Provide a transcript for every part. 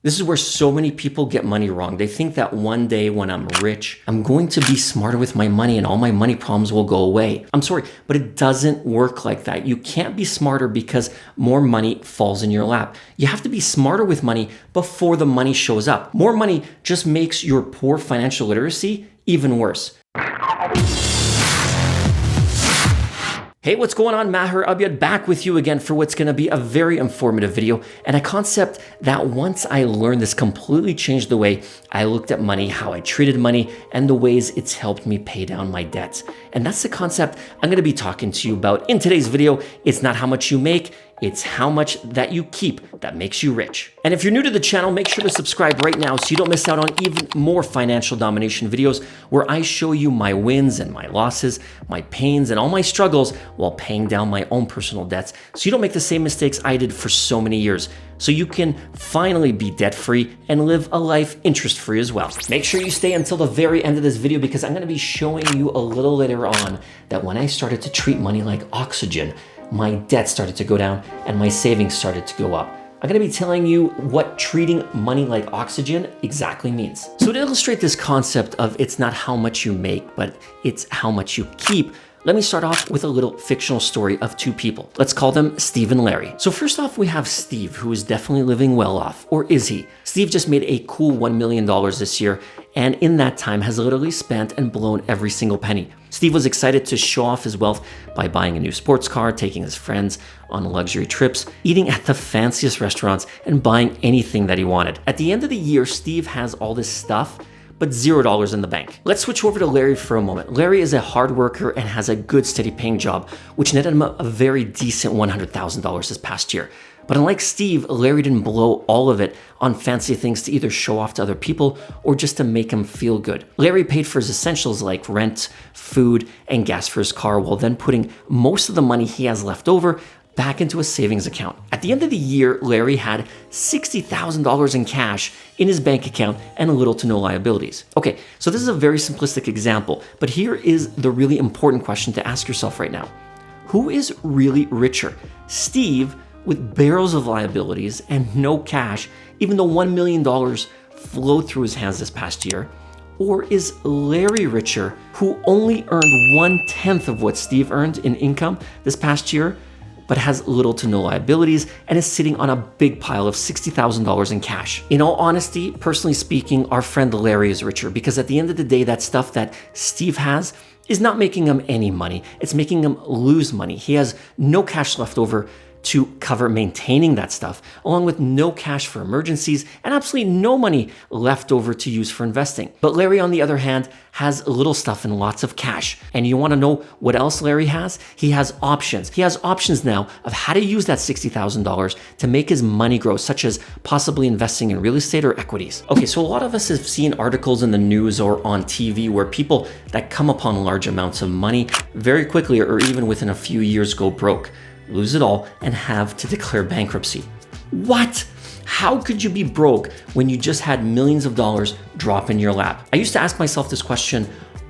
This is where so many people get money wrong. They think that one day when I'm rich, I'm going to be smarter with my money and all my money problems will go away. I'm sorry, but it doesn't work like that. You can't be smarter because more money falls in your lap. You have to be smarter with money before the money shows up. More money just makes your poor financial literacy even worse. Hey, what's going on? Maher, Abiad back with you again for what's going to be a very informative video and a concept that once I learned this completely changed the way I looked at money, how I treated money, and the ways it's helped me pay down my debts. And that's the concept I'm going to be talking to you about in today's video. It's not how much you make, it's how much that you keep that makes you rich. And if you're new to the channel, make sure to subscribe right now so you don't miss out on even more financial domination videos where I show you my wins and my losses, my pains and all my struggles while paying down my own personal debts so you don't make the same mistakes I did for so many years. So you can finally be debt-free and live a life interest-free as well. Make sure you stay until the very end of this video because I'm going to be showing you a little later on that when I started to treat money like oxygen, my debt started to go down and my savings started to go up. I'm going to be telling you what treating money like oxygen exactly means. So to illustrate this concept of it's not how much you make, but it's how much you keep, let me start off with a little fictional story of two people. Let's call them Steve and Larry. So first off, we have Steve, who is definitely living well off, or is he? Steve just made a cool $1 million this year, and in that time has literally spent and blown every single penny. Steve was excited to show off his wealth by buying a new sports car, taking his friends on luxury trips, eating at the fanciest restaurants, and buying anything that he wanted. At the end of the year, Steve has all this stuff, but $0 in the bank. Let's switch over to Larry for a moment. Larry is a hard worker and has a good steady paying job, which netted him a very decent $100,000 this past year. But unlike Steve, Larry didn't blow all of it on fancy things to either show off to other people or just to make him feel good. Larry paid for his essentials like rent, food, and gas for his car while then putting most of the money he has left over back into a savings account. At the end of the year, Larry had $60,000 in cash in his bank account and little to no liabilities. Okay, so this is a very simplistic example, but here is the really important question to ask yourself right now. Who is really richer? Steve with barrels of liabilities and no cash, even though $1 million flowed through his hands this past year? Or is Larry richer, who only earned 1/10 of what Steve earned in income this past year, but has little to no liabilities and is sitting on a big pile of $60,000 in cash? In all honesty, personally speaking, our friend Larry is richer because at the end of the day, that stuff that Steve has is not making him any money. It's making him lose money. He has no cash left over to cover maintaining that stuff, along with no cash for emergencies and absolutely no money left over to use for investing. But Larry, on the other hand, has little stuff and lots of cash. And you want to know what else Larry has? He has options. He has options now of how to use that $60,000 to make his money grow, such as possibly investing in real estate or equities. Okay, so a lot of us have seen articles in the news or on TV where people that come upon large amounts of money very quickly or even within a few years go broke, lose it all, and have to declare bankruptcy. What? How could you be broke when you just had millions of dollars drop in your lap? I used to ask myself this question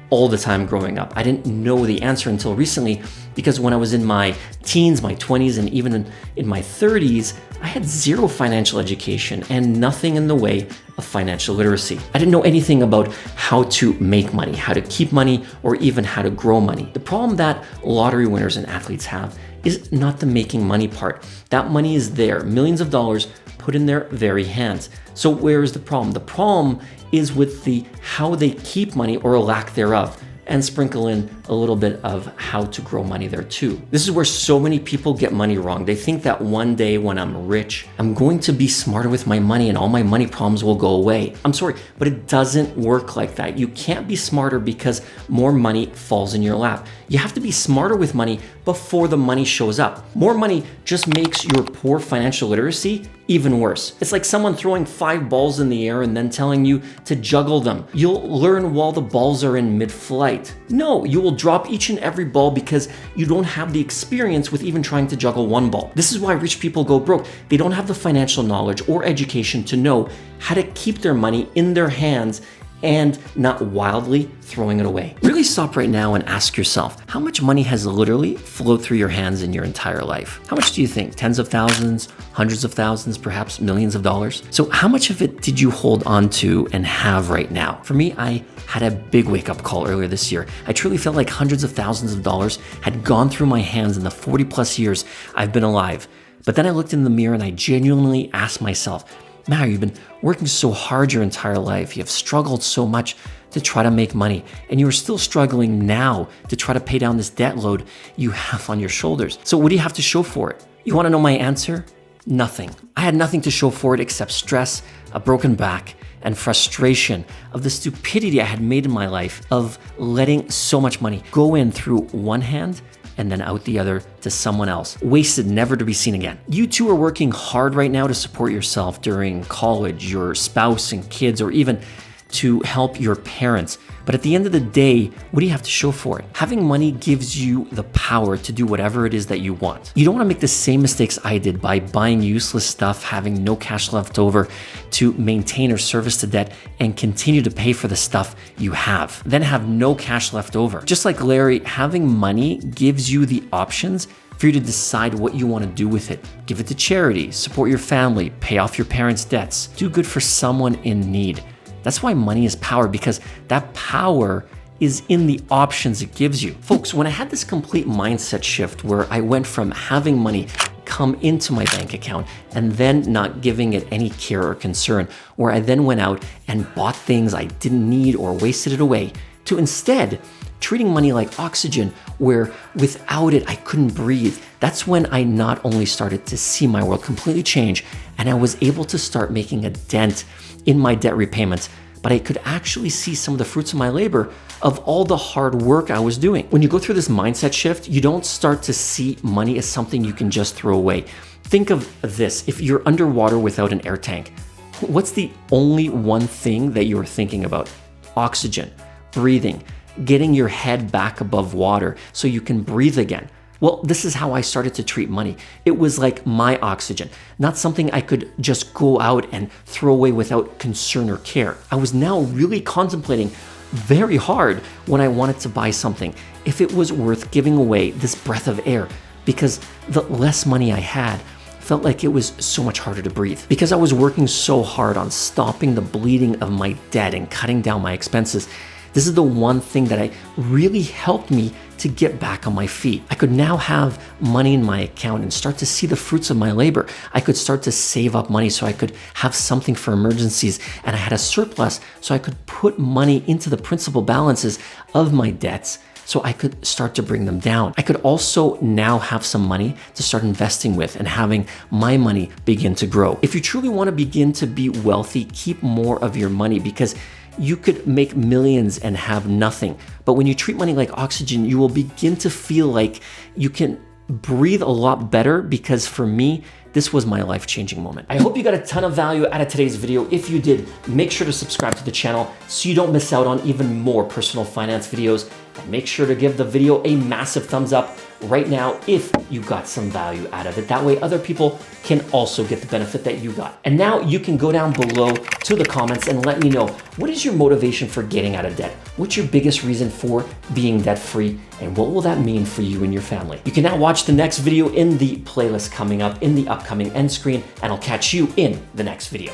all the time growing up. I didn't know the answer until recently because when I was in my teens, my 20s, and even in my 30s, I had zero financial education and nothing in the way of financial literacy. I didn't know anything about how to make money, how to keep money, or even how to grow money. The problem that lottery winners and athletes have is not the making money part. That money is there, millions of dollars put in their very hands. So where is the problem? The problem is with the how they keep money or a lack thereof, and sprinkle in a little bit of how to grow money there too. This is where so many people get money wrong. They think that one day when I'm rich, I'm going to be smarter with my money and all my money problems will go away. I'm sorry, but it doesn't work like that. You can't be smarter because more money falls in your lap. You have to be smarter with money before the money shows up. More money just makes your poor financial literacy even worse. It's like someone throwing 5 balls in the air and then telling you to juggle them. You'll learn while the balls are in mid-flight. No, you will drop each and every ball because you don't have the experience with even trying to juggle one ball. This is why rich people go broke. They don't have the financial knowledge or education to know how to keep their money in their hands and not wildly throwing it away. Really stop right now and ask yourself, how much money has literally flowed through your hands in your entire life? How much do you think? Tens of thousands, hundreds of thousands, perhaps millions of dollars? So how much of it did you hold on to and have right now? For me, I had a big wake-up call earlier this year. I truly felt like hundreds of thousands of dollars had gone through my hands in the 40 plus years I've been alive. But then I looked in the mirror and I genuinely asked myself, Maher, you've been working so hard your entire life. You have struggled so much to try to make money, and you're still struggling now to try to pay down this debt load you have on your shoulders. So what do you have to show for it? You want to know my answer? Nothing. I had nothing to show for it except stress, a broken back, and frustration of the stupidity I had made in my life of letting so much money go in through one hand and then out the other to someone else, wasted, never to be seen again. You too are working hard right now to support yourself during college, your spouse and kids, or even to help your parents. But at the end of the day, what do you have to show for it? Having money gives you the power to do whatever it is that you want. You don't want to make the same mistakes I did by buying useless stuff, having no cash left over to maintain or service the debt and continue to pay for the stuff you have, then have no cash left over. Just like Larry, having money gives you the options for you to decide what you want to do with it. Give it to charity, support your family, pay off your parents' debts, do good for someone in need. That's why money is power, because that power is in the options it gives you. Folks, when I had this complete mindset shift where I went from having money come into my bank account and then not giving it any care or concern, where I then went out and bought things I didn't need or wasted it away, to instead treating money like oxygen, where without it, I couldn't breathe. That's when I not only started to see my world completely change, and I was able to start making a dent in my debt repayments, but I could actually see some of the fruits of my labor of all the hard work I was doing. When you go through this mindset shift, you don't start to see money as something you can just throw away. Think of this: if you're underwater without an air tank, what's the only one thing that you're thinking about? Oxygen, breathing, getting your head back above water so you can breathe again. Well, this is how I started to treat money. It was like my oxygen, not something I could just go out and throw away without concern or care. I was now really contemplating very hard when I wanted to buy something, if it was worth giving away this breath of air, because the less money I had felt like it was so much harder to breathe. Because I was working so hard on stopping the bleeding of my debt and cutting down my expenses, this is the one thing that really helped me to get back on my feet. I could now have money in my account and start to see the fruits of my labor. I could start to save up money so I could have something for emergencies, and I had a surplus so I could put money into the principal balances of my debts so I could start to bring them down. I could also now have some money to start investing with and having my money begin to grow. If you truly want to begin to be wealthy, keep more of your money, because you could make millions and have nothing. But when you treat money like oxygen, you will begin to feel like you can breathe a lot better, because for me, this was my life-changing moment. I hope you got a ton of value out of today's video. If you did, make sure to subscribe to the channel so you don't miss out on even more personal finance videos. And make sure to give the video a massive thumbs up right now if you got some value out of it. That way other people can also get the benefit that you got. And now you can go down below to the comments and let me know, what is your motivation for getting out of debt? What's your biggest reason for being debt-free? And what will that mean for you and your family? You can now watch the next video in the playlist coming up in the upcoming end screen, and I'll catch you in the next video.